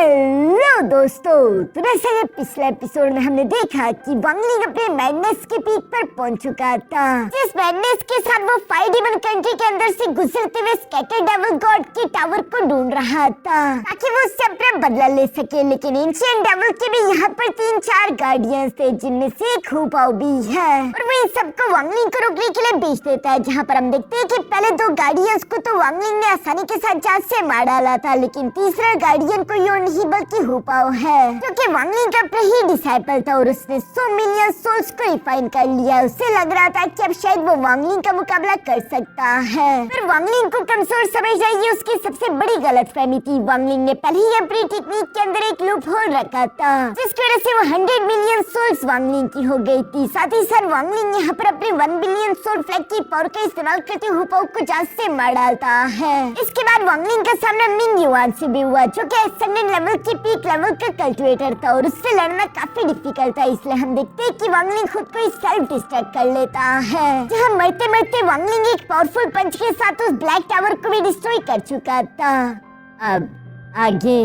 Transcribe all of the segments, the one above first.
Hello दोस्तों, तो जैसे कि पिछले एपिसोड में हमने देखा कि वांगलिंग अपने मैडनेस के पीक पर पहुंच चुका था। जिस मैडनेस के साथ वो 5 डीमन कंट्री के अंदर से गुजरते हुए स्कैटर डेविल गॉड के टावर को ढूंढ रहा था ताकि वो उससे अपना बदला ले सके। लेकिन एंशिएंट डेविल के भी यहाँ पर 3-4 गार्डियंस थे, जिनमें से एक हुपाओ भी है, और वो इन सबको वांगलिंग को रोकने के लिए भेज देता है। जहाँ पर हम देखते हैं कि पहले 2 गार्डियंस को तो वांगलिंग ने आसानी के साथ जान से मार डाला था, लेकिन तीसरा गार्डियन को यो नहीं बल्कि हुपाओ है, जो कि वांगलिंग का ही डिसाइपल था और उसने 100 मिलियन सोल्स को रिफाइन कर लिया। उसे लग रहा था कि अब शायद वो वांगलिंग का मुकाबला कर सकता है, पर वांगलिंग को कमजोर समझ रही है उसकी सबसे बड़ी गलतफहमी थी। वांगलिंग ने पहले ही अपनी टेक्निक के अंदर एक लूप होल रखा था, जिसकी वजह से वो 100 मिलियन सोल्स वांगलिंग की हो गई थी। साथ ही साथ वांगलिंग यहाँ पर अपने 1 बिलियन सोल फ्लैग की पावर का इस्तेमाल करते हुए हुपाओ को जान से मार डालता है। इसके बाद वांगलिंग का सामना मिंग युआन से भी हुआ, जो कि एसेंडेंट लेवल के पीक लेवल का कल्टिवेटर था और उससे लड़ना काफी डिफिकल्ट था। इसलिए हम देखते हैं कि वांगलिंग खुद को सेल्फ डिस्ट्रैक्ट कर लेता है, जहाँ मरते मरते वांगलिंग एक पावरफुल पंच के साथ उस ब्लैक टावर को भी डिस्ट्रॉय कर चुका था। अब आगे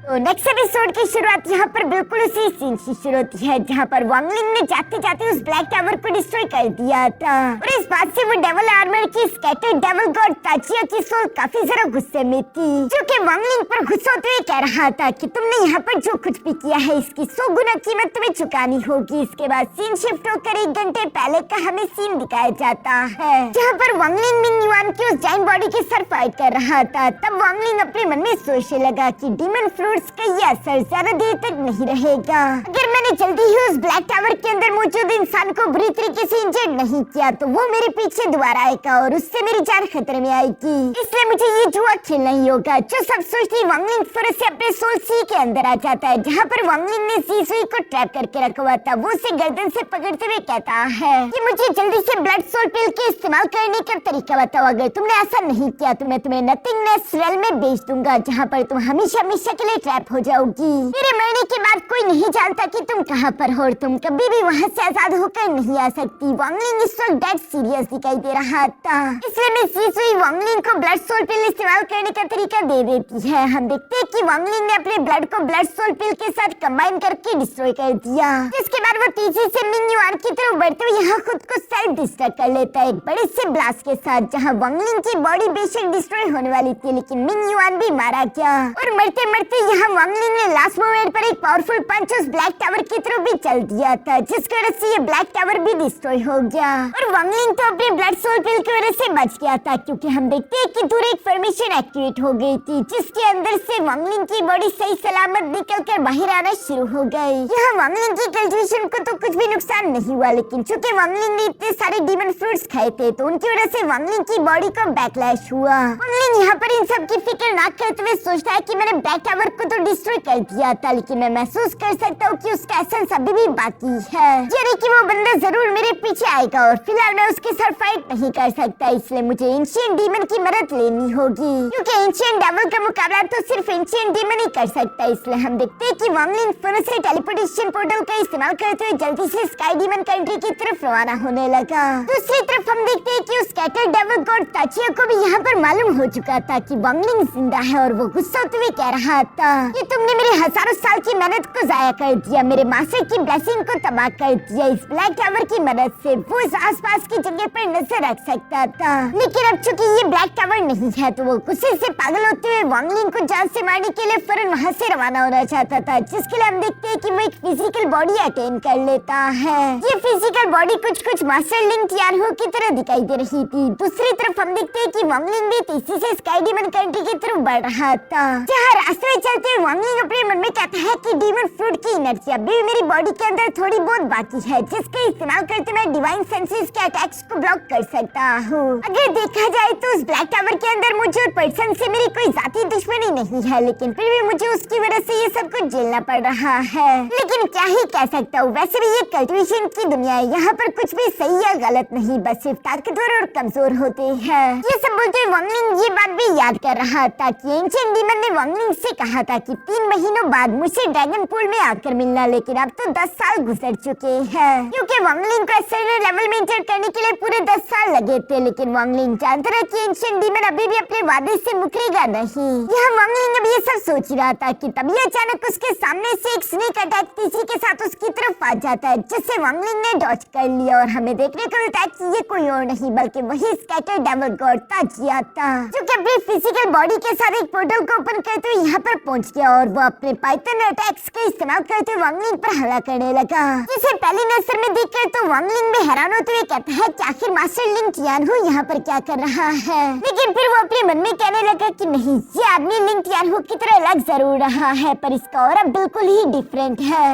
तो नेक्स्ट एपिसोड की शुरुआत यहाँ पर बिल्कुल उसी सीन से शुरू होती है, जहाँ पर वांगलिंग ने जाते जाते उस ब्लैक टावर को डिस्ट्रॉय कर दिया था और इस बात से वो डेविल आर्मर की स्कैटर्ड डेविल गॉड ताचिया की सोल काफी जरा गुस्से में थी, जो कि वांगलिंग पर गुस्सा होते हुए कह रहा था कि तुमने यहाँ पर जो कुछ भी किया है इसकी 100 गुना कीमत तुम्हें चुकानी होगी। इसके बाद सीन शिफ्ट होकर 1 घंटे पहले का हमें सीन दिखाया जाता है, जहाँ पर वांगलिंग मिंग युआन की उस जायंट बॉडी के साथ फाइट कर रहा था। तब वांगलिंग अपने मन में सोचने लगा कि डीमन फ्रूट्स का ये असर ज्यादा देर तक नहीं रहेगा। अगर मैंने जल्दी ही उस ब्लैक टावर के अंदर मौजूद इंसान को बुरी तरीके से इंजर्ड नहीं किया तो वो मेरे पीछे दोबारा आएगा और उससे मेरी जान खतरे में आएगी। इसलिए मुझे ये जुआ खेलना ही होगा। जो सब सोचती वांगलिंग फिर से अपने सोल सी के अंदर आ जाता है, जहाँ पर वांगलिंग ने जीजुई को ट्रैप करके रखा हुआ था। वो उसे गर्दन से पकड़ते हुए कहता है कि मुझे जल्दी से ब्लड सोल पिल के इस्तेमाल करने का तरीका बताओ। अगर तुमने ऐसा नहीं किया तो मैं तुम्हें नथिंगनेस रेल में भेज दूंगा, जहाँ पर तुम हमेशा हमेशा के लिए ट्रैप हो जाओगी। मेरे मरने के बाद कोई नहीं जानता कि तुम कहाँ पर हो और तुम कभी भी वहाँ से आजाद होकर नहीं आ सकती। वांगलिंग इस वक्त डेड सीरियस दिखाई दे रहा था, इसलिए मैं जीजुई वांगलिंग को ब्लड सोल पिल इस्तेमाल करने का तरीका दे देती है। हम देखते हैं कि वांगलिंग ने अपने ब्लड को ब्लड सोल पिल के साथ कंबाइन करके डिस्ट्रॉय कर दिया, जिसके बाद वो तेजी से मिंग युआन की तरफ बढ़ते हुए यहाँ खुद को सेल्फ डिस्ट्रैक्ट कर लेता है एक बड़े से ब्लास्ट के साथ, जहाँ वांगलिंग की बॉडी बेशक डिस्ट्रॉय होने वाली थी लेकिन मिंग युआन भी मारा गया और मरते मरते यहाँ वांगलिंग ने लास्ट मोमेंट पर एक पावरफुल पंच उस ब्लैक टावर की तरफ भी चल दिया था, जिसकी वजह से ये ब्लैक टावर भी डिस्ट्रॉय हो गया और वांगलिंग तो अपने ब्लड सोल पिल की वजह से बच गया था, क्योंकि हम देखते हैं कि दूर एक फॉर्मेशन एक्टिवेट हो गई थी, जिसके अंदर से वांगलिंग की बॉडी सही सलामत निकलकर बाहर आना शुरू हो गई। यहाँ वांगलिंग की कल्टिवेशन को तो कुछ भी नुकसान नहीं हुआ, लेकिन चूंकि वांगलिंग ने इतने सारे डीमन फ्रूट्स खाए थे तो उनकी वजह से वांगलिंग की बॉडी को बैकलैश हुआ। वांगलिंग यहाँ पर इन सब की फिक्र ना करते हुए सोचता है कि मैंने ब्लैक टावर को तो डिस्ट्रॉय कर दिया था, लेकिन मैं महसूस कर सकता हूँ कि उसका एसेंस अभी भी बाकी है, यानी कि वो बंदा जरूर मेरे पीछे आएगा और फिलहाल मैं उसके साथ फाइट नहीं कर सकता। इसलिए मुझे एंशिएंट डीमन की मदद लेनी होगी, क्योंकि एंशिएंट डेविल का मुकाबला तो सिर्फ एंशिएंट डीमन ही कर सकता है। इसलिए हम देखते हैं कि वांगलिंग फिर से टेलीपोर्टेशन पोर्टल का इस्तेमाल करते हुए जल्दी से स्काई डीमन कंट्री की तरफ रवाना होने लगा। दूसरी तरफ हम देखते हैं कि उस स्कैटर्ड डेविल गॉड ताचिया को भी यहाँ पर मालूम हो चुका था कि वांगलिंग जिंदा है और वो गुस्सा होते हुए कह रहा था कि तुमने मेरे हजारों साल की मेहनत को जाया कर दिया, मेरे मास्टर की ब्लेसिंग को तबाह कर दिया। इस ब्लैक टावर की मदद से वो इस आसपास की जगह पर नजर रख सकता था, लेकिन अब चूंकि ये ब्लैक टावर नहीं है तो वो गुस्से से पागल होते हुए वांगलिंग को जान से मारने के लिए फौरन वहाँ से रवाना होना चाहता था, जिसके लिए हम देखते हैं कि वो एक फिजिकल बॉडी अटेन कर लेता है। ये फिजिकल बॉडी कुछ मास्टर लिंक यारहो की तरह दिखाई दे रही थी। दूसरी तरफ हम देखते हैं कि वांगलिंग भी तेजी से स्काई डीमन कंट्री की तरफ बढ़ रहा था, जहाँ रास्ते में चलते हुए वांगलिंग अपने मन में कहता है कि डीमन फ्रूट की एनर्जी अभी भी मेरी बॉडी के अंदर थोड़ी बहुत बाकी है, जिसके इस्तेमाल करते मैं डिवाइन सेंसेस के अटैक्स को ब्लॉक कर सकता हूँ। अगर देखा जाए तो उस ब्लैक टावर के अंदर मौजूद पर्सन से मेरी कोई जाती दुश्मनी नहीं है, लेकिन फिर भी मुझे उसकी वजह से ये सब कुछ झेलना पड़ रहा है। लेकिन क्या ही कह सकता हूँ, वैसे भी ये कल्टिवेशन की दुनिया है, यहाँ पर कुछ भी सही या गलत नहीं, बस सिर्फ ताकतवर और कमजोर होते हैं। ये सब बोलते हुए वांगलिंग ये बात भी याद कर रहा था कि एंशिएंट डीमन ने वांगलिंग से कहा था कि 3 महीनों बाद मुझसे ड्रैगन पूल में आकर मिलना, लेकिन अब तो 10 साल गुजर चुके हैं क्योंकि वांगलिंग को एक्सटर्नल लेवल में एंटर करने के लिए पूरे 10 साल लगे थे। लेकिन वांगलिंग जानता रहा कि एंशिएंट डीमन अभी भी अपने वादे से मुकरेगा नहीं। यह वांगलिंग अब ये सब सोच रहा था कि तभी अचानक उसके सामने से एक स्नेक अटैक तेजी के साथ उसकी तरफ आ जाता है, जिससे वांगलिंग ने डॉज कर लिया और हमें देखने को मिलता है कि ये कोई और नहीं बल्कि वही स्कैटर डेविल गॉड ताजिया था, जो कि अपनी फिजिकल बॉडी के साथ एक पोर्टल को ओपन करते हुए यहाँ पर पहुंच गया और वो अपने पाइथन अटैक्स का इस्तेमाल करते हुए वांगलिंग पर हमला करने लगा, जिसे पहली नजर में देखकर तो वांगलिंग में हैरान होते हुए कहता है कि आखिर मास्टर लिंग टियानहू यहाँ पर क्या कर रहा है। लेकिन फिर वो अपने मन में कहने लगा कि नहीं, ये आदमी लिंग टियानहू की तरह लग जरूर रहा है पर इसका ऑरा बिल्कुल ही डिफरेंट है।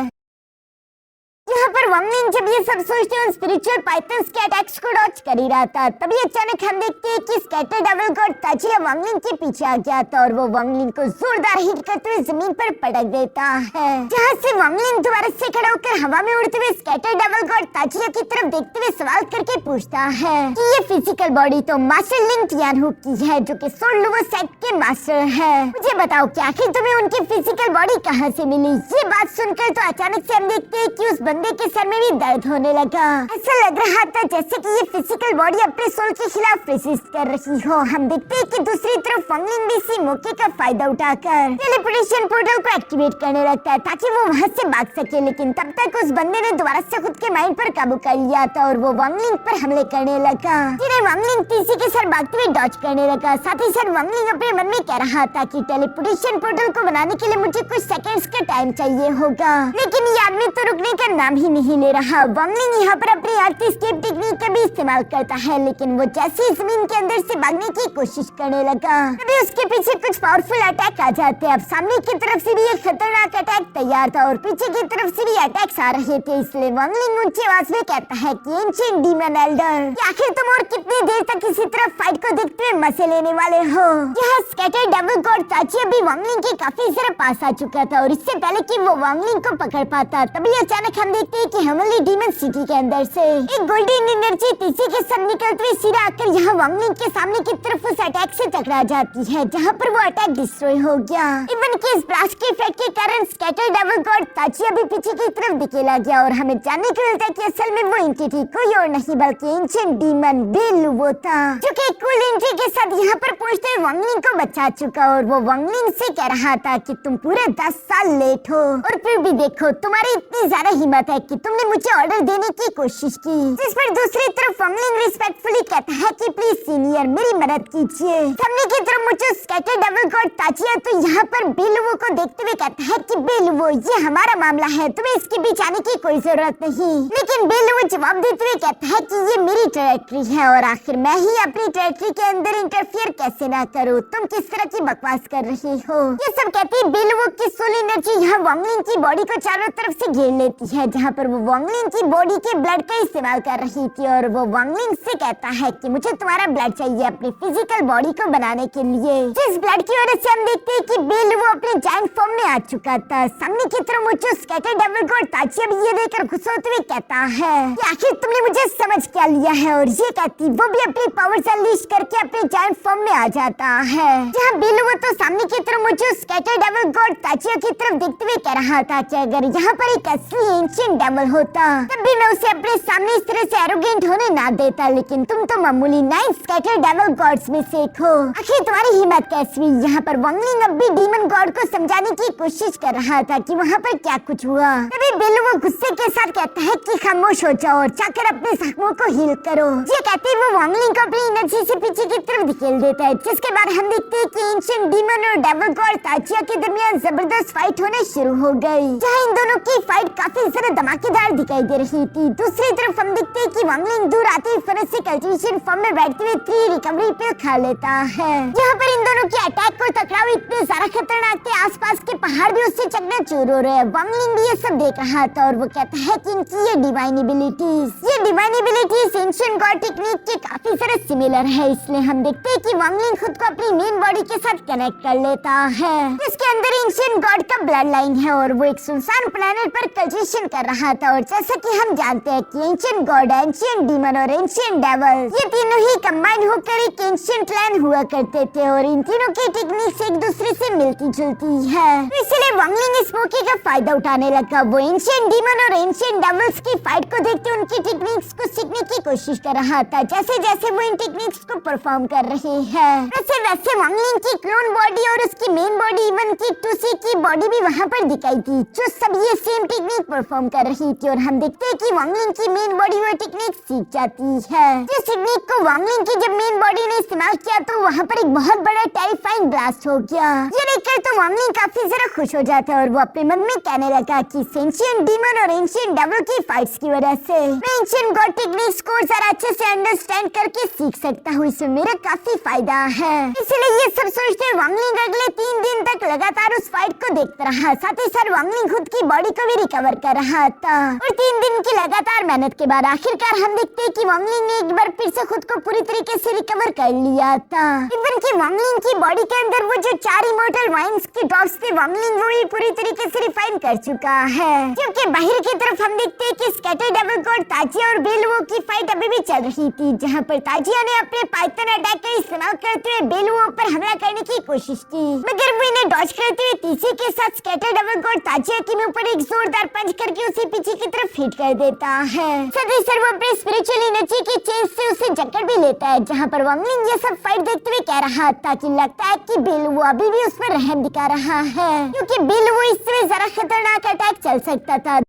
यहाँ पर वांगलिंग जब ये सब सोचते हुए स्पिरिचुअल पाइथन्स के अटैक्स को डॉज कर ही रहा था, तभी अचानक हम देखते हैं कि स्कैटर डेविल गॉड ताजिया वांगलिंग के पीछे आ गया था और वो वांगलिंग को जोरदार हिट करते हुए जमीन पर पटक देता है, जहाँ से वांगलिंग दोबारा से खड़ा होकर हवा में उड़ते हुए स्कैटर डेविल गॉड ताजिया की तरफ देखते हुए सवाल करके पूछता है कि ये फिजिकल बॉडी तो मास्टर लिंग टियानहू की है, जो कि सोल लुवो सेट के मास्टर है। मुझे बताओ कि आखिर तुम्हें उनकी फिजिकल बॉडी कहाँ से मिली? ये बात सुनकर तो अचानक से हम देखते हैं कि उस बंदे के सर में भी दर्द होने लगा। ऐसा लग रहा था जैसे कि ये फिजिकल बॉडी अपने सोल के खिलाफ रेसिस्ट कर रही हो। हम देखते हैं कि दूसरी तरफ वांगलिंग भी इसी मौके का फायदा उठाकर टेलीपोर्टेशन पोर्टल को एक्टिवेट करने लगता है ताकि वो वहाँ से भाग सके, लेकिन तब तक उस बंदे ने दोबारा से खुद के माइंड पर काबू कर लिया था और वो वांगलिंग पर हमले करने लगा, जिन्हें वांगलिंग तीसरी के साथ भागते हुए डॉज करने लगा। साथ ही साथ वांगलिंग अपने मन में कह रहा था कि टेलीपोर्टेशन पोर्टल को बनाने के लिए मुझे कुछ सेकंड्स का टाइम चाहिए होगा, लेकिन ये आदमी तो रुकने का नाम ही नहीं ले रहा। वांगलिंग यहाँ पर अपनी आर्टी स्केप टेक्निक का भी इस्तेमाल करता है, लेकिन वो जैसे ही जमीन के अंदर से भागने की कोशिश करने लगा, तभी उसके पीछे कुछ पावरफुल अटैक आ जाते हैं। अब सामने की तरफ से भी एक खतरनाक अटैक तैयार था और पीछे की तरफ से भी अटैक्स आ रहे थे, इसलिए वांगलिंग ऊंची आवाज में कहता है कि एंशिएंट डीमन एल्डर, आखिर तुम और कितनी देर तक इसी तरफ फाइट को देखते हुए मजे लेने वाले हो? यहाँ स्कैटर डेविल गॉड ताजिया भी वांगलिंग के काफी जरा पास आ चुका था और इससे पहले कि वो वांगलिंग को पकड़ पाता, तभी अचानक हम देखते हैं कि हेवनली डीमन सिटी के अंदर से एक गोल्डन एनर्जी तीसरे के साथ निकलते हुए सीधा आकर यहाँ वांगलिंग के सामने की तरफ उस अटैक से टकरा जाती है, जहाँ पर वो अटैक डिस्ट्रॉय हो गया। इवन के इस ब्लास्ट के इफेक्ट के कारण स्कैटर डेविल गॉड ताजिया भी पीछे की तरफ धकेला गया और हमें जानने को मिलता है कि असल में वो एंटिटी कोई और नहीं बल्कि एंशिएंट डीमन बेलुवो था, जो कि एक कूल एंट्री के साथ यहाँ पर पहुंचते हुए वांगलिंग को बचा चुका और वो वांगलिंग से कह रहा था कि तुम पूरे 10 साल लेट हो और फिर भी देखो तुम्हारी इतनी ज्यादा हिम्मत है कि तुमने मुझे ऑर्डर देने की कोशिश की, जिस पर दूसरी तरफ वांगलिंग रिस्पेक्टफुली कहता है कि प्लीज सीनियर मेरी मदद कीजिए। सामने की तरफ मुझे स्कैटर डेविल गॉड ताजिया तो यहाँ पर बेलुवो को देखते हुए कहता है कि बेलुवो ये हमारा मामला है, तुम्हें इसके बीच आने की कोई जरूरत नहीं, लेकिन बेलुवो जवाब देते हुए कहता है कि ये मेरी टेरिटरी है और आखिर मैं ही अपनी टेरिटरी के अंदर इंटरफियर कैसे ना करूँ, तुम किस तरह की बकवास कर रही हो? ये सब कहती है बेलुवो की सोल एनर्जी यहाँ वांगलिंग की बॉडी को चारों तरफ से घेर लेती है, जहाँ पर वो वांगलिंग की बॉडी के ब्लड का इस्तेमाल कर रही थी और वो वांगलिंग से कहता है कि मुझे तुम्हारा ब्लड चाहिए अपनी फिजिकल बॉडी को बनाने के लिए, जिस ब्लड की वजह से हम देखते हैं कि बेलुवो अपने जायंट फॉर्म में आ चुका था। सामने की तरफ मुझे स्कैटर डेविल गॉड ताजिया भी ये देखकर गुस्सा होते हुए कहता है कि आखिर तुमने मुझे समझ क्या लिया है, और ये कहती वो भी अपनी पावर्स अनलीश करके अपने जायंट फॉर्म में आ जाता है, जहाँ बेलुवो तो सामने की तरफ मुझे स्कैटर डेविल गॉड ताजिया की तरफ देखते हुए कह रहा था कि अगर यहाँ पर एक असली एंशिएंट डेविल होता तब भी मैं उसे अपने सामने इस तरह से एरोगेंट होने ना देता, लेकिन तुम तो मामूली 9 स्कैटर डेविल गॉड्स में से एक हो, आखिर तुम्हारी हिम्मत कैसी हुई? यहाँ पर वांगलिंग अब भी डीमन गॉड को समझाने की कोशिश कर रहा था कि वहाँ पर क्या कुछ हुआ, तभी बेलुवो गुस्से के साथ कहता है कि खामोश हो जाओ और जाकर अपने जख्मों को हील करो। ये कहते ही वो वांगलिंग को अपनी एनर्जी से पीछे की तरफ धकेल देता है, जिसके बाद हम देखते हैं कि एंशिएंट डीमन और डेविल गॉड ताजिया के दरमियान जबरदस्त फाइट होने शुरू हो गई, जहाँ इन दोनों की फाइट काफी ज्यादा धमाकेदार दिखाई दे रही थी। दूसरी तरफ हम देखते हैं कि वांगलिंग दूर आते ही फरस से कल्टिवेशन फॉर्म में बैठते हुए 3 रिकवरी पिल खा लेता है। यहाँ पर इन दोनों के अटैक और टकराव इतने ज्यादा खतरनाक थे, आसपास के पहाड़ भी उससे चकनाचूर हो रहे हैं। वांगलिंग भी ये सब देख रहा था और वो कहता है कि इनकी ये divine abilities ancient God technique के काफी सारे सिमिलर है, इसलिए हम देखते हैं कि वांगलिंग खुद को अपनी मेन बॉडी के साथ कनेक्ट कर लेता है, जिसके अंदर एंशिएंट गॉड का ब्लड लाइन है और वो एक सुनसान प्लेनेट पर कल्टिवेशन कर रहा था। और जैसा कि हम जानते हैं कि एंशिएंट गॉड, एंशिएंट डीमन और एंशिएंट डेविल ये तीनों ही कंबाइन होकर एक एंशिएंट क्लैन हुआ करते थे और इन तीनों की टेक्निक्स एक दूसरे से मिलती जुलती है। तो इसलिए वांगलिंग इस मौके का फायदा उठाने लगा। वो एंशिएंट डीमन और एंशिएंट डेविल्स की फाइट को देखते उनकी टेक्निक्स को सीखने की कोशिश कर रहा था, जैसे जैसे वो इन टेक्निक्स को परफॉर्म कर रहे हैं। वैसे वैसे वांगलिंग की क्लोन बॉडी और उसकी मेन बॉडी इवन की टूसी की बॉडी भी वहाँ पर दिखाई दी, जो सब ये सेम टेक्निक परफॉर्म कर रही थी। और हम देखते हैं कि वांगलिंग की मेन बॉडी वो टेक्निक सीख जाती है। जिस टेक्निक को वांगलिंग की जब मेन बॉडी ने इस्तेमाल किया तो वहाँ पर एक बहुत बड़ा टेरिफाइंग ब्लास्ट हो गया। ये देखकर तो वांगलिंग काफी जरा खुश हो जाता है और वो अपने मन में कहने लगा कि एंशिएंट डीमन और एंशिएंट डेविल की फाइट्स की वजह से मैं एंशिएंट गॉड टेक्निक्स को जरा अच्छे से अंडरस्टैंड करके सीख सकता हूँ, इसमें मेरा काफी फायदा है। इसलिए ये सब सोचते हुए वांगलिंग अगले 3 दिन तक लगातार उस फाइट को देखता रहा। साथ ही साथ वांगलिंग खुद की बॉडी को भी रिकवर कर रहा था। और 3 दिन की लगातार मेहनत के बाद आखिरकार हम देखते हैं कि वांगलिंग ने एक बार फिर से खुद को पूरी तरीके से रिकवर कर लिया था। इवन की वांगलिंग की बॉडी के अंदर वो जो 4 इमॉर्टल वाइन्स के ड्रॉप्स थे, वांगलिंग वो भी पूरी तरीके से रिफाइन कर चुका है। क्योंकि बाहर की तरफ हम देखते हैं कि स्कैटर डेविल गॉड ताजिया और बेलुओ की फाइट अभी भी चल रही थी, जहां पर ताजिया ने अपने पाइथन अटैक का इस्तेमाल करते हुए बेलुओ पर हमला करने की कोशिश की, मगर वो इन्हें डॉज करते हुए तीसरे के साथ स्कैटर डेविल गॉड ताजिया के मुंह पर एक जोरदार पंच करके उसे पीछे की तरफ हिट कर देता है। साथ ही साथ वो अपने स्पिरिचुअल एनर्जी की चेंज से उसे जकड़ भी लेता है, जहां पर वांगलिंग ये सब फाइट देखते हुए कह रहा था कि लगता है कि बेलुओ अभी भी उस पर रहम दिखा रहा है, क्योंकि बेलुओ इससे जरा खतरनाक अटैक चल सकता था।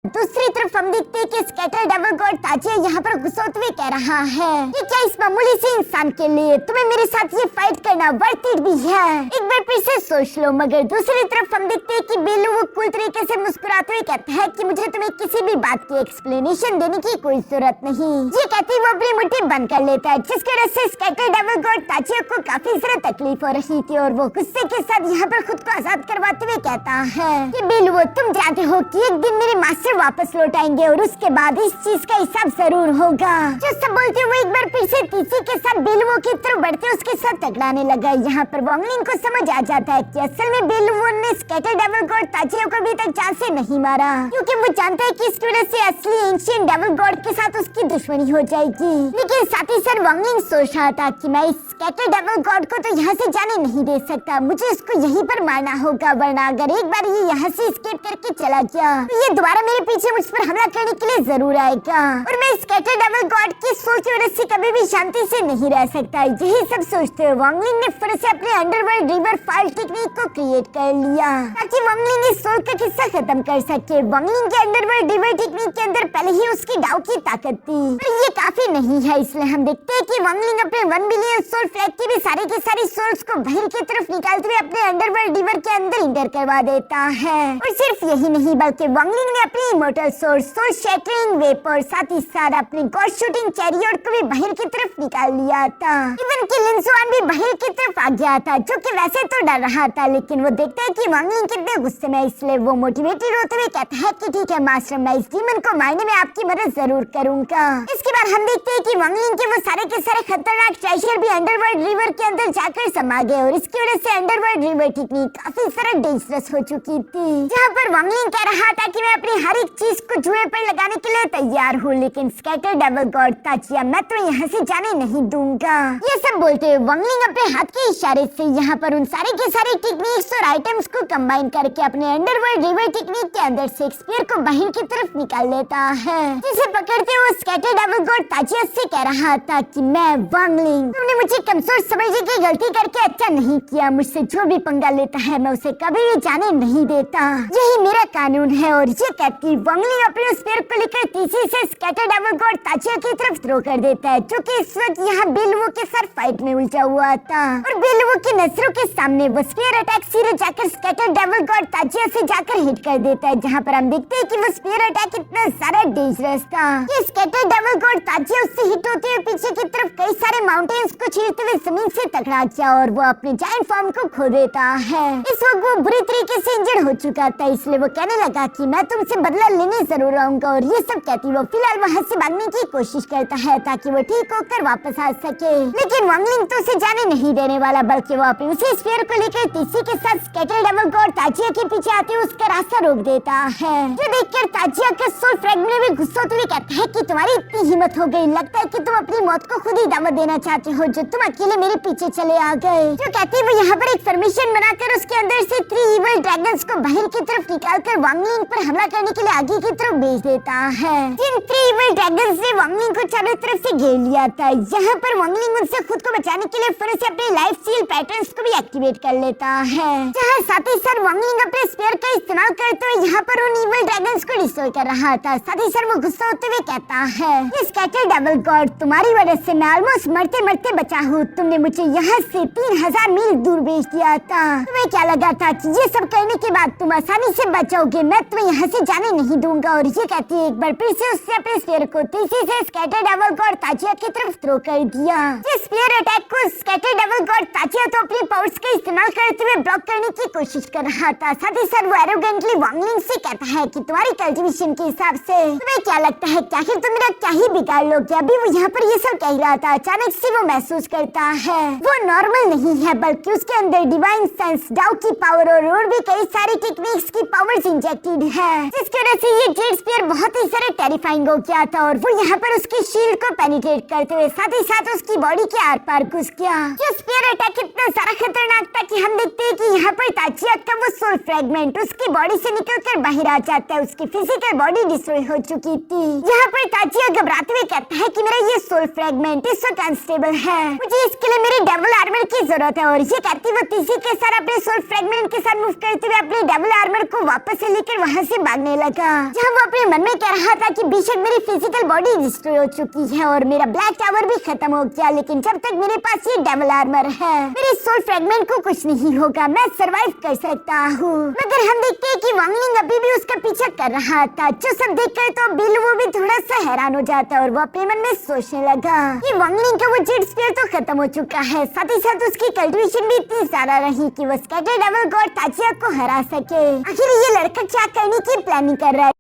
दूसरी तरफ हम देखते हैं कि स्कैटर डेविल गॉड ताजिया यहाँ पर गुस्सा हुए कह रहा है कि क्या इस मामूली से इंसान के लिए तुम्हें मेरे साथ ये फाइट करना वर्थ इट भी है? एक बार फिर से सोच लो। मगर दूसरी तरफ हम देखते हैं कि बेलू वो कूल तरीके से मुस्कुराते हुए कहता है कि मुझे तुम्हें किसी भी बात की एक्सप्लेनेशन देने की कोई जरूरत नहीं। ये कहते वो अपनी मुट्ठी बंद कर लेता है, जिसकी वजह से स्कैटर डेविल गॉड ताजिया को काफी ज्यादा तकलीफ हो रही थी और वो गुस्से के साथ यहाँ पर खुद को आजाद करवाते हुए कहता है कि बेलू तुम जानते हो कि एक दिन मेरे मास्टर वापस लौट आएंगे और उसके बाद इस चीज का हिसाब जरूर होगा। जो सब बोलते हुए एक बार फिर से तीसी के साथ बेलुओ की तरफ बढ़ते उसके साथ टकराने लगा। यहाँ पर वांगलिंग को समझ आ जाता है कि असल में बेलुओ ने स्कैटर डेविल गॉड ताजिया को अभी तक जान से नहीं मारा, क्योंकि वो जानता है कि इस वजह से असली एंशिएंट डेविल गॉड के साथ उसकी दुश्मनी हो जाएगी। लेकिन साथ ही साथ वांगलिंग सोच रहा था कि मैं इस स्कैटर डेविल गॉड को तो यहाँ से जाने नहीं दे सकता, मुझे इसको यहीं पर मारना होगा, वरना अगर एक बार ये यहाँ से एस्केप करके चला गया तो ये दोबारा मेरे पीछे मुझ पर हमला करने के लिए जरूर आएगा और मैं स्कैटर डेविल गॉड की सोच की वजह से कभी भी शांति से नहीं रह सकता। यही सब सोचते हुए वांगलिंग ने फिर से अपने अंडरवर्ल्ड रिवर फाइल टेक्निक को क्रिएट कर लिया ताकि वांगलिंग इस सोल का किस्सा खत्म कर सके। वांगलिंग के अंडरवर्ल्ड रिवर टेक्निक के अंदर पहले ही उसकी डाउ की ताकत थी, पर ये काफी नहीं है, इसलिए हम देखते हैं कि वांगलिंग अपने 1 बिलियन सोल फ्लैग की भी सारी की सारी सोल्स को बाहर की तरफ निकालते हुए अपने अंडरवर्ल्ड रिवर के अंदर इंटर करवा देता है। और सिर्फ यही नहीं बल्कि वांगलिंग ने अपनी इमॉर्टल सोल शैटरिंग वेपर साथ ही साथ अपनी गॉड शूटिंग चैरियट को भी बाहर की तरफ निकाल लिया था। इवन कि लिंसुआन भी बाहर की तरफ आ गया था, जो कि वैसे तो डर रहा था, लेकिन वो देखता है कि वांगलिंग कितने गुस्से में, इसलिए वो मोटिवेटेड होते हुए कहता है कि ठीक है मास्टर, मैं इस डीमन को मारने में आपकी मदद जरूर करूंगा। इसके बाद हम देखते हैं कि वांगलिंग के वो सारे के सारे खतरनाक ट्रेजर भी अंडरवर्ल्ड रिवर के अंदर जाकर समा गए और इसकी वजह से अंडरवर्ल्ड रिवर टेक्निक काफी सारा डेंजरस हो चुकी थी। जहाँ पर वांगलिंग कह रहा था कि मैं अपनी हर एक चीज को जुए पर लगाने के लिए तैयार हूँ, लेकिन स्कैटर डेविल गॉड ताजिया मैं तो यहाँ से जाने नहीं दूंगा। ये सब बोलते हुए वांगलिंग अपने हाथ के इशारे से यहाँ पर उन सारे के सारे टेक्निक्स और आइटम्स को कंबाइन करके अपने अंडरवर्ल्ड रिवर टेक्निक के अंदर से एक स्पीयर को बाहर की तरफ निकाल लेता है, जिसे पकड़ते हुए स्कैटर डेविल गॉड ताजिया से कह रहा था कि मैं वांगलिंग, तुमने मुझे कमजोर समझने की गलती करके अच्छा नहीं किया, मुझसे जो भी पंगा लेता है मैं उसे कभी भी जाने नहीं देता, यही मेरा कानून है। और ये कहती वांगलिंग अपने स्पीयर को लेकर तीसरी से स्कैटर डेविल गॉड ताजिया की तरफ थ्रो कर देता है, जो कि इस वक्त यहाँ बेलुओ के साथ फाइट में उलझा हुआ था। और बेलुओ की नजरों के सामने वो स्पीयर अटैक सीधे जाकर स्कैटर डेविल गॉड ताजिया से जाकर हिट कर देता है, जहाँ पर हम देखते हैं कि वो स्पीयर अटैक इतना सारा डेंजरस था कि स्कैटर डेविल गॉड ताजिया उससे हिट होते हुए पीछे की तरफ कई सारे माउंटेन्स को चीरते हुए जमीन से टकरा गया और वो अपने जायंट फॉर्म को खो देता है। इस वक्त वो बुरी तरीके से इंजर्ड हो चुका था, इसलिए वो कहने लगा कि मैं तुमसे बदला बदला लेने जरूर आऊंगा। और ये सब कहती वो फिलहाल वहाँ से भागने की कोशिश करता है ताकि वो ठीक होकर वापस आ सके, लेकिन वांगलिंग तो उसे जाने नहीं देने वाला, बल्कि वो अपने उसी स्फीयर को लेकर तीसी के साथ स्कैटर डेविल को और ताजिया के पीछे आते हुए उसका रास्ता रोक देता है। जो देखकर ताजिया का सोल फ्रैगमेंट भी गुस्सा होते हुए कहता है कि तुम्हारी इतनी हिम्मत हो गई, लगता है कि तुम अपनी मौत को खुद ही दावत देना चाहते हो, जो तुम अकेले मेरे पीछे चले आ गए। जो कहती है वो यहाँ पर एक फॉर्मेशन बनाकर उसके अंदर से 3 इविल ड्रैगन्स को बाहर की तरफ निकालकर वांगलिंग पर हमला करने के लिए आगे की तरफ भेज देता है। जिन 3 इविल ड्रैगन्स ने वांगलिंग को चारों तरफ से घेर लिया था। यहाँ पर वांगलिंग उनसे खुद को बचाने के लिए फिर से अपने लाइफ स्टील पैटर्न्स को भी एक्टिवेट कर लेता है, जहाँ साथ ही साथ वांगलिंग अपने स्पेयर का इस्तेमाल करते हुए यहाँ पर उन इविल ड्रैगन्स को डिस्ट्रॉय कर रहा था। साथ ही साथ वो गुस्सा होते हुए कहता है, ये स्कैटर डेविल गॉड, तुम्हारी वजह से मैं ऑलमोस्ट मरते मरते बचा हूँ। तुमने मुझे यहाँ से 3000 मील दूर भेज दिया था। तुम्हें क्या लगा था कि ये सब करने के बाद तुम आसानी से बचोगे? मैं तुम्हें यहाँ से जाने नहीं दूंगा। और ये कहती है एक बार फिर से उसने अपने स्पेयर को तेजी से स्कैटर डेविल गॉड ताजिया की तरफ थ्रो कर दिया। इस स्पेयर अटैक को स्कैटर डेविल गॉड ताजिया तो अपनी पावर्स का इस्तेमाल करते हुए ब्लॉक करने की कोशिश कर रहा था। साथ ही साथ वो एरोगेंटली वांगलिंग से कहता है कि तुम्हारी कल्टीवेशन के हिसाब से तुम्हें क्या लगता है कि आखिर तुम मेरा क्या ही बिगाड़ लोगे? अभी वो यहाँ पर ये सब कह रहा था, अचानक से वो महसूस करता है वो नॉर्मल नहीं है, बल्कि उसके अंदर डिवाइन सेंस, डाउ की पावर और भी कई सारी टेक्निक्स की पावर्स इंजेक्टेड है, जिसकी वजह से ये जेड स्पीयर बहुत ही सारे टेरिफाइंग हो गया था। और वो यहाँ पर उसकी शील्ड को पेनिट्रेट करते हुए साथ ही साथ उसकी बॉडी के आर पार घुस गया। ये स्पीयर अटैक इतना सारा खतरनाक था कि हम देखते हैं कि यहाँ पर ताजिया का वो सोल फ्रैगमेंट उसकी बॉडी से निकलकर बाहर आ जाता है। उसकी फिजिकल बॉडी डिस्ट्रॉय हो चुकी थी। यहाँ पर ताजिया घबराते हुए कहता है कि मेरा ये सोल फ्रैगमेंट इस वक्त अनस्टेबल है, मुझे इसके लिए मेरे डेविल आर्मर की जरूरत है। और ये कहती वो तीसी के साथ अपने सोल फ्रैगमेंट के साथ मूव करते हुए अपने डेविल आर्मर को वापस से लेकर वहाँ से भागने लगा, जहाँ वो अपने मन में कह रहा था कि बेशक मेरी फिजिकल बॉडी डिस्ट्रॉय हो चुकी है और मेरा ब्लैक टावर भी खत्म हो गया, लेकिन जब तक मेरे पास ये डेविल आर्मर है मेरे सोल फ्रैगमेंट को कुछ नहीं होगा, मैं सरवाइव कर सकता हूँ। मगर हम देखते हैं कि वांगलिंग अभी भी उसका पीछा कर रहा था। जो सब देखकर तो बिल वो भी थोड़ा सा हैरान हो जाता है और वो अपने मन में सोचने लगा कि वांगलिंग का वो जेड स्पीयर तो खत्म हो चुका है, साथ ही साथ उसकी कल्टीवेशन भी इतनी ज्यादा रही कि वो स्कैटर डेविल गॉड ताजिया को हरा सके। आखिर ये लड़का क्या करने की प्लानिंग कर रहा है?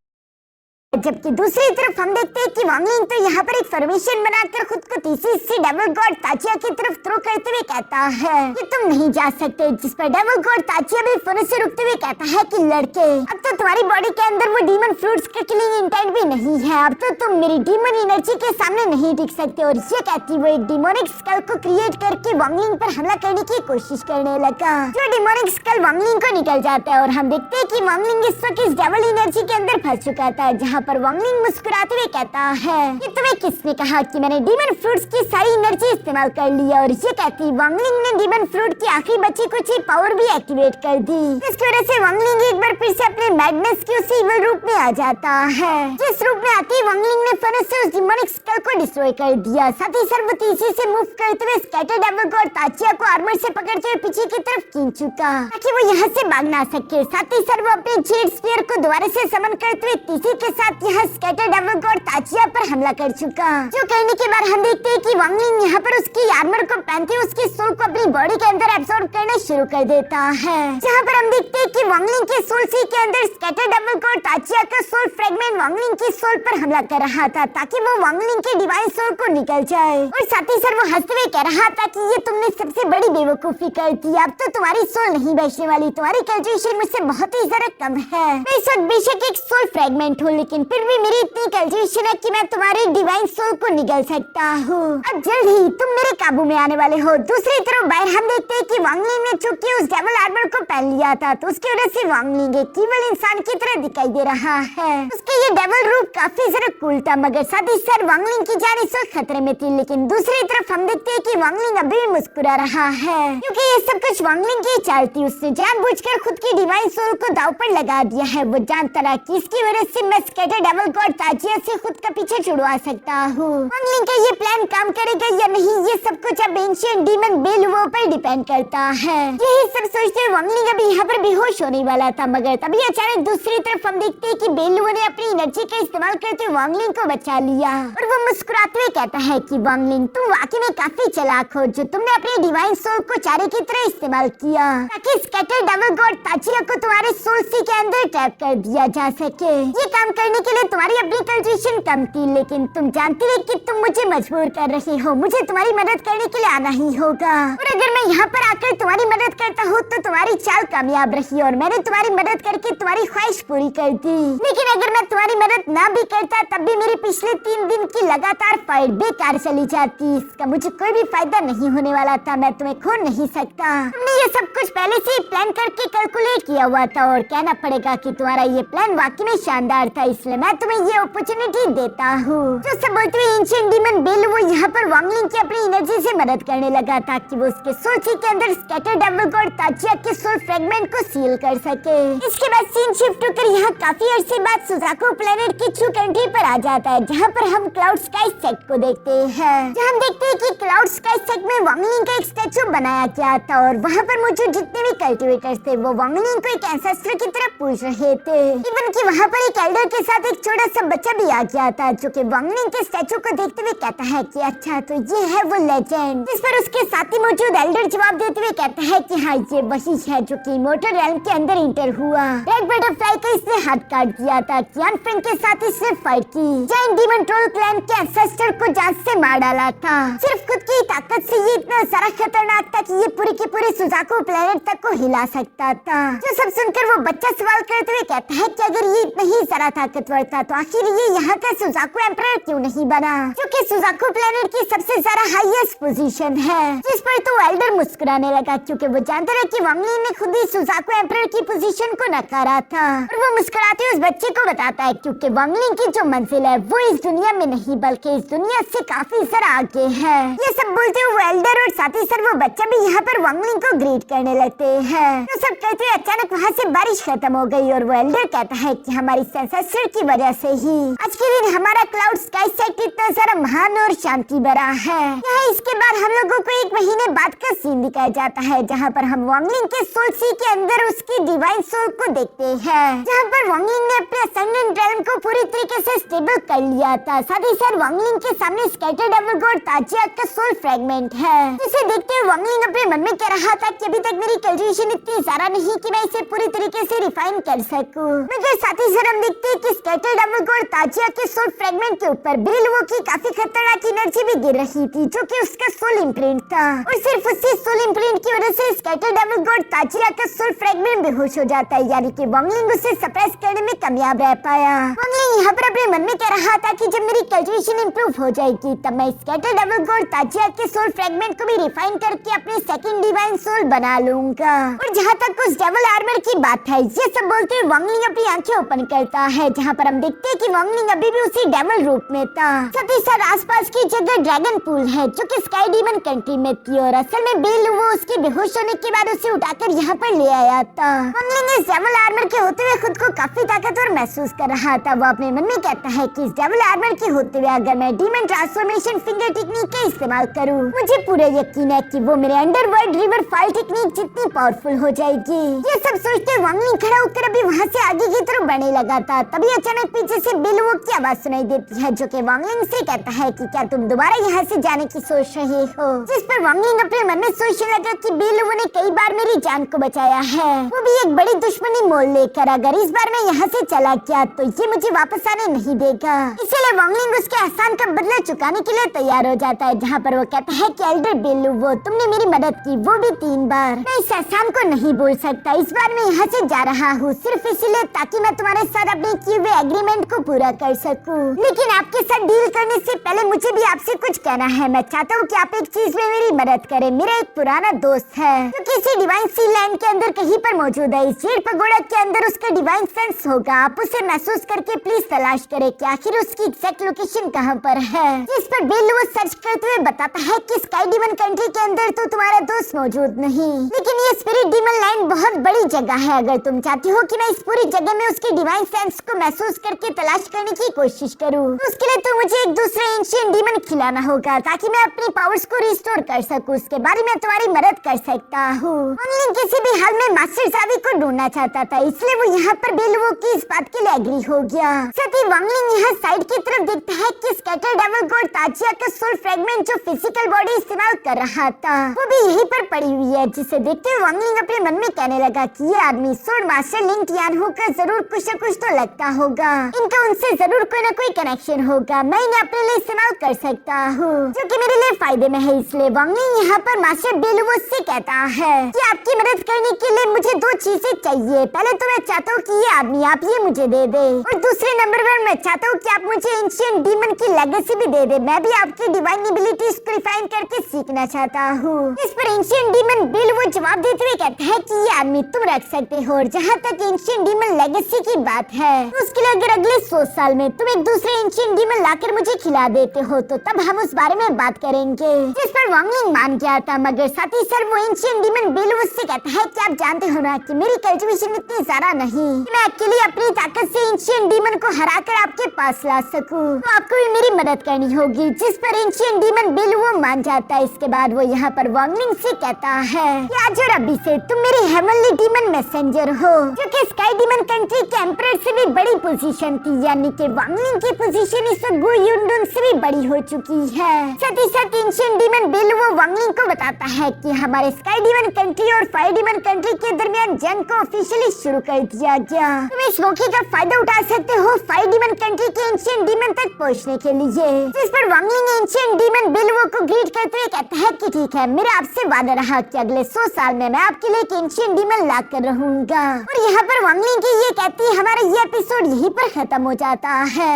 जबकि दूसरी तरफ हम देखते हैं कि वांगलिंग तो यहाँ पर एक फॉर्मेशन बनाकर खुद को तीसरी से डेविल गॉड ताजिया की तरफ थ्रो करते हुए कहता है कि तुम नहीं जा सकते, जिस पर डेविल गॉड ताजिया भी फोन से रुकते हुए कहता है कि लड़के अब तो तुम्हारी बॉडी के अंदर वो डीमन फ्रूट्स का किलिंग इंटेंट भी नहीं है, अब तो तुम मेरी डीमन एनर्जी के सामने नहीं टिक सकते। और ये कहती वो एक डिमोनिक स्कल को क्रिएट करके वांगलिंग पर हमला करने की कोशिश करने लगा। जो डिमोनिक स्कल वांगलिंग को निकल जाता है और हम देखते हैं कि वांगलिंग इस वक्त इस डेविल एनर्जी के अंदर फंस चुका था, जहाँ पर वांगलिंग मुस्कुराते हुए कहता है कि तुम्हें किसने कहा कि मैंने डीमन फ्रूट्स की सारी एनर्जी इस्तेमाल कर लिया? और ये कहती वांगलिंग ने डीमन फ्रूट की आखिरी बची कुछ ही पावर भी एक्टिवेट कर दी, जिसकी वजह से वांगलिंग एक बार फिर से अपने मैडनेस के उसी इविल रूप में आ जाता है। जिस रूप में आती वांगलिंग ने फिर से उस डिमोनिक स्कल को डिस्ट्रॉय कर दिया। साथ ही सर्वतीसी से मूव करते हुए स्कैटर डेविल गॉड ताजिया को आर्मर से पकड़ते हुए पीछे की तरफ खींच चुका ताकि वो यहाँ से भाग ना सके। साथ ही सर्व अपने जेड स्पीयर को दोबारा से समन करते हुए तीसी के साथ यहाँ स्कैटर डेविल गॉड ताजिया पर हमला कर चुका। जो करने के बाद हम देखते हैं कि वांगलिंग यहाँ पर उसकी आर्मर को पहनते हुए उसकी सोल को अपनी बॉडी के अंदर एब्सॉर्ब करना शुरू कर देता है, जहाँ पर हम देखते हैं कि वांगलिंग के सोल सी के अंदर स्कैटर डेविल गॉड ताजिया का सोल फ्रैगमेंट वांगलिंग की सोल पर हमला कर रहा था ताकि वो वांगलिंग के डिवाइन सोल को निकल जाए। और साथ ही वो हंसते हुए कह रहा था कि ये तुमने सबसे बड़ी बेवकूफी कर दी, अब तो तुम्हारी सोल नहीं बचने वाली, तुम्हारी कल्टीवेशन मुझसे बहुत ही ज्यादा कम है। मैं इस वक्त बेशक एक सोल फ्रैगमेंट हूँ, लेकिन फिर भी मेरी इतनी कल्टीवेशन है कि मैं तुम्हारी डिवाइन सोल को निगल सकता हूँ। अब जल्द ही तुम मेरे काबू में आने वाले हो। दूसरी तरफ बाहर हम देखते हैं कि वांगलिंग ने चूंकि उस डेविल आर्मर को पहन लिया था तो उसकी वजह से वांगलिंग एक केवल इंसान की तरह दिखाई दे रहा है। उसके ये डेविल रूप काफी ज्यादा कूल था, मगर साथ ही साथ वांगलिंग की जान इस वक्त खतरे में थी। लेकिन दूसरी तरफ हम देखते हैं कि वांगलिंग अभी भी मुस्कुरा रहा है, क्योंकि ये सब कुछ वांगलिंग की चाल थी। उसने जानबूझकर खुद की डिवाइन सोल को दांव पर लगा दिया है। वो जानता रहा कि इसकी वजह से मैं स्कैटर डेविल गॉड ताजिया से खुद का पीछे छुड़वा सकता हूँ। वांगलिंग का ये प्लान काम करेगा या नहीं, ये सब कुछ अब एंशिएंट डीमन बेलुओ पर डिपेंड करता है। यही सब सोचते हुए वांगलिंग अभी यहाँ पर बेहोश होने वाला था, मगर तभी अचानक दूसरी तरफ हम देखते हैं कि बेलुओ ने अपनी एनर्जी का इस्तेमाल करते हुए वांगलिंग को बचा लिया। और वो मुस्कुराते हुए कहता है कि वांगलिंग तुम वाकई में काफी चालाक हो, जो तुमने अपनी डिवाइन सोल को चारे की तरह इस्तेमाल किया ताकि स्कैटर डेविल गॉड ताजिया को तुम्हारे सोल सी के अंदर ट्रैप कर दिया जा सके। ये काम करने के लिए तुम्हारी अपनी कंट्रीशन कम थी, लेकिन तुम जानती रही कि तुम मुझे मजबूर कर रही हो, मुझे तुम्हारी मदद करने के लिए आना ही होगा। और अगर मैं यहाँ पर आकर तुम्हारी मदद करता हूँ तो तुम्हारी चाल कामयाब रही और मैंने तुम्हारी मदद करके तुम्हारी ख्वाहिश पूरी कर दी। लेकिन अगर मैं तुम्हारी मदद ना भी करता तब भी मेरी पिछले 3 दिन की लगातार फाइट बेकार चली जाती। इसका मुझे कोई भी फायदा नहीं होने वाला था, मैं तुम्हें खो नहीं सकता। तुमने ये सब कुछ पहले से ही प्लान करके कैलकुलेट किया हुआ था और कहना पड़ेगा कि तुम्हारा ये प्लान वाकई में शानदार था, इसलिए मैं तुम्हें ये अपॉर्चुनिटी देता हूँ। जो सब बोलते हुए एंशिएंट डीमन बेलू वो यहाँ पर वांगलिंग की अपनी एनर्जी से मदद करने लगा ताकि वो उसके सोल सी के अंदर स्कैटर डेविल गॉड ताचिया के सोल फ्रेगमेंट को सील कर सके। इसके बाद सीन शिफ्ट होकर यहाँ काफी अरसे बाद सुजाको प्लेनेट की ट्रू कंट्री पर आ जाता है, जहाँ पर हम क्लाउड स्काई सेक्ट को देखते हैं। जहाँ हम देखते हैं कि क्लाउड स्काई सेक्ट में वांगलिंग का एक स्टैचू बनाया गया था और वहाँ पर मौजूद जितने भी कल्टिवेटर्स थे वो वांगलिंग को एक एंसेस्टर की तरफ पूछ रहे थे। इवन कि वहाँ पर एक एल्डर के साथ एक छोटा सा बच्चा भी आ गया था जो कि वांगलिंग के स्टैचू को देखते हुए कहता है कि अच्छा तो ये है वो लेजेंड। जिस पर उसके साथ ही मौजूद एल्डर जवाब देते हुए कहता है कि हाँ ये वही है जो कि इमोर्टल रेल्म के अंदर इंटर हुआ। रेड बटरफ्लाई का इसने हाथ काट दिया था, कियान फ्रेंक के साथ इसने फाइट की, जायंट डीमन ट्रोल क्लैन के एंसेस्टर को जान से मार डाला था। सिर्फ खुद की ताकत से ये इतना सारा खतरनाक था कि ये पूरे के पूरे सुजाको प्लेनेट तक को हिला सकता था। जो सब सुनकर वो बच्चा सवाल करते हुए कहता है कि अगर ये इतना ही सारा ताकतवर था तो आखिर ये यहाँ का सुजाको एम्परर क्यों नहीं बना, जो कि सुजाको प्लेनेट की सबसे ज्यादा हाईएस्ट पोजीशन है। जिस पर तो एल्डर मुस्कुराने लगा क्योंकि वो जानता रहा कि वांगलिंग ने खुद ही सुजाको एम्परर की पोजीशन को नकारा था। और वो मुस्कुराते हुए उस बच्चे को बताता है क्योंकि वांगलिंग की जो मंजिल है वो इस दुनिया में नहीं बल्कि इस दुनिया से काफी सारा आगे है। ये सब बोलते हुए वो एल्डर और साथ ही साथ वो बच्चा भी यहाँ पर वांगलिंग को ग्रीट करने लगते हैं। तो सब कहते हुए अचानक वहाँ से बारिश खत्म हो गई और वो एल्डर कहता है कि हमारी सेंसेसर की वजह से ही आज के दिन हमारा क्लाउड स्काई सेक्ट इतना सारा महान और शांति भरा है। यहाँ इसके बाद हम लोगों को 1 महीने बाद का सीन दिखाया जाता है जहाँ पर हम वांगलिंग के सोल सी के अंदर उसकी डिवाइन सोल को देखते हैं, जहाँ पर वांगलिंग ने अपने असेंडेंट रेल्म को पूरी तरीके से स्टेबल कर लिया था। साथ ही साथ वांगलिंग के सामने स्कैटर डेविल गॉड ताचिया का सोल फ्रेगमेंट है, जिसे देखते हुए वांगलिंग अपने मन में कह रहा था कि अभी तक मेरी कल्टिवेशन इतनी सारा नहीं कि मैं इसे पूरी तरीके से रिफाइन कर सकूं। मगर साथ ही साथ हम देखते हैं कि स्कैटर डेविल गॉड ताचिया के सोल फ्रेगमेंट के ऊपर बिरलुओ की काफी खतरनाक एनर्जी भी गिर रही थी जो कि उसका सोल इम्प्रिंट था। और सिर्फ उसी सोल इम्प्रिंट की वजह से स्कैटर डेविल गॉड ताचिया का सोल फ्रेगमेंट बेहोश हो जाता है, यानी कि वांगलिंग उसे सप्रेस करने में कामयाब रह पाया। वांगलिंग यहाँ पर अपने मन में कह रहा था कि जब मेरी कल्टिवेशन इंप्रूव हो जाएगी तब मैं स्कैटर डेविल गॉड ताचिया के सोल फ्रेगमेंट को भी रिफाइन करके अपने सेकंड डिवाइन सोल बना लूंगा। और जहाँ तक उस डेविल आर्मर की बात है, ये सब बोलते हुए वांगलिंग अपनी आंखें ओपन करता है, जहाँ पर हम देखते हैं कि वांगलिंग अभी भी उसी डेविल रूप में था। साथ ही साथ आसपास की जगह ड्रैगन पूल है जो कि स्काई डीमन कंट्री में थी और असल में बेलू वो उसके बेहोश होने के बाद उसे उठाकर यहाँ पर ले आया था। वांगलिंग इस डेविल आर्मर के होते हुए खुद को काफी ताकतवर महसूस कर रहा था। वो अपने मन में कहता है कि इस डेविल आर्मर के होते हुए अगर मैं डीमन ट्रांसफॉर्मेशन फिंगर टेक्निक का इस्तेमाल करूँ, मुझे पूरा यकीन है कि वो मेरे अंडरवर्ल्ड रिवर फॉल टेक्निक जितनी पावरफुल हो जाएगी। ये सब सोचते वांगलिंग खड़ा होकर अभी वहाँ से आगे की तरफ बढ़ने लगा था, तभी अचानक पीछे से बेलुओ की आवाज सुनाई देती है जो कि वांगलिंग से कहता है कि क्या तुम दोबारा यहाँ से जाने की सोच रहे हो। जिस पर वांगलिंग अपने मन में सोचने लगा कि बेलुओ ने कई बार मेरी जान को बचाया है, वो भी एक बड़ी दुश्मनी मोल लेकर। अगर इस बार मैं यहाँ से चला गया तो ये मुझे वापस आने नहीं देगा। इसलिए वांगलिंग उसके एहसान का बदला चुकाने के लिए तैयार हो जाता है, जहाँ पर वो कहता है कि एल्डर बेलुओ तुमने मेरी मदद की, वो भी 3 बार। मैं इस एहसान को नहीं भूल सकता। इस बार मैं यहाँ से जा रहा हूँ सिर्फ इसलिए ताकि मैं तुम्हारे साथ अपने किए हुए एग्रीमेंट को पूरा कर सकूँ। लेकिन आपके साथ डील करने से पहले मुझे भी आपसे कुछ कहना है। मैं चाहता हूँ कि आप एक चीज में मेरी मदद करें। मेरा एक पुराना दोस्त है जो किसी डिवाइन सी लैंड के अंदर कहीं पर मौजूद है। इस जेड पगोड़ा के अंदर उसका डिवाइन सेंस होगा। आप उसे महसूस करके प्लीज तलाश करें कि आखिर उसकी एग्जैक्ट लोकेशन कहाँ पर है। जिस पर बेलुओ सर्च करते हुए बताता है कि स्काई डीमन कंट्री के अंदर तो तुम्हारा दोस्त मौजूद नहीं, लेकिन ये स्पिरिट डीमन लैंड बहुत बड़ी जगह है। अगर तुम चाहती हो कि मैं इस पूरी जगह में उसके डिवाइन सेंस को महसूस करके तलाश करने की कोशिश करूँ, तो उसके लिए तो मुझे एक दूसरा एंशिएंट डीमन खिलाना होगा ताकि मैं अपनी पावर्स को रिस्टोर कर सकूं। उसके बारे में तुम्हारी मदद कर सकता हूँ। वांगलिंग किसी भी हाल में मास्टर चाबी को ढूंढना चाहता था, इसलिए वो यहाँ पर बेलुओ की इस बात के लिए एग्री हो गया। सती वांगलिंग यहाँ साइड की तरफ देखता है कि स्कैटर डेविल गॉड ताजिया का सोल फ्रेगमेंट जो फिजिकल बॉडी इस्तेमाल कर रहा था वो भी यहीं पर पड़ी हुई है, जिसे देखते हुए वांगलिंग अपने मन में कहने लगा कि ये आदमी सोर्ड मास्टर लिंग टियान होकर जरूर कुछ न कुछ तो लगता होगा, इनका उनसे जरूर कोई न कोई कनेक्शन होगा, मैं इन्हें अपने लिए इस्तेमाल कर सकता हूँ जो कि मेरे लिए फायदे में है। इसलिए वांगलिंग यहाँ पर मास्टर बेलुवो से कहता है कि आपकी मदद करने के लिए मुझे दो चीजें चाहिए। पहले तो मैं चाहता हूँ कि ये आदमी आप ये मुझे दे दे, और दूसरे नंबर पर मैं चाहता हूँ कि आप मुझे एंशिएंट डीमन की लेगेसी भी दे दे। मैं भी आपकी डिवाइन एबिलिटीज को रिफाइन करके सीखना चाहता हूँ। इस पर एंशिएंट डीमन बेलुवो जवाब देते हुए कहता है कि ये आदमी तुम रख सकते हो, और जहाँ तक एंशिएंट डीमन लेगेसी की बात है तो उसके लिए अगर अगले 100 साल में तुम एक दूसरे एंशिएंट डीमन लाकर मुझे खिला देते हो तो तब हम उस बारे में बात करेंगे। जिस पर वांगलिंग मान गया था, मगर साथ ही सर वो एंशिएंट डीमन बेलुवो से कहता है कि आप जानते हो ना कि मेरी कल्टीवेशन इतनी ज्यादा नहीं कि मैं अकेले अपनी ताकत से एंशिएंट डीमन को हराकर आपके पास ला सकूं, तो आपको भी मेरी मदद करनी होगी। जिस पर एंशिएंट डीमन बेलुवो मान जाता है। इसके बाद वो यहाँ पर वांगलिंग से कहता है कि आज और अभी से तुम मेरी हेवनली डीमन मैसेंजर हो, जो कि स्काई डीमन कंट्री के एम्परर से भी बड़ी पोजीशन थी, यानी कि वांगलिंग की पोजीशन इस वक्त गु युनडुन से भी बड़ी हो चुकी है। साथ ही साथ एंशिएंट डीमन बेलुवो वांगलिंग को बताता है कि हमारे स्काई डीमन कंट्री और फायर डीमन कंट्री के दरमियान जंग को ऑफिशियली शुरू कर दिया गया। तुम इस मौके का फायदा उठा सकते हो फायर डीमन कंट्री के एंशिएंट डीमन तक पहुंचने के लिए। जिस पर वांगलिंग एंशिएंट डीमन बेलुवो को ग्रीट करते हुए कहता है कि ठीक है, मेरा आपसे वादा रहा कि अगले 100 साल में मैं आपके लिए एक एंशिएंट डीमन ला कर रहूंगा। और यहाँ पर वांगलिंग की ये कहती है हमारा ये एपिसोड यहीं पर खत्म हो जाता है।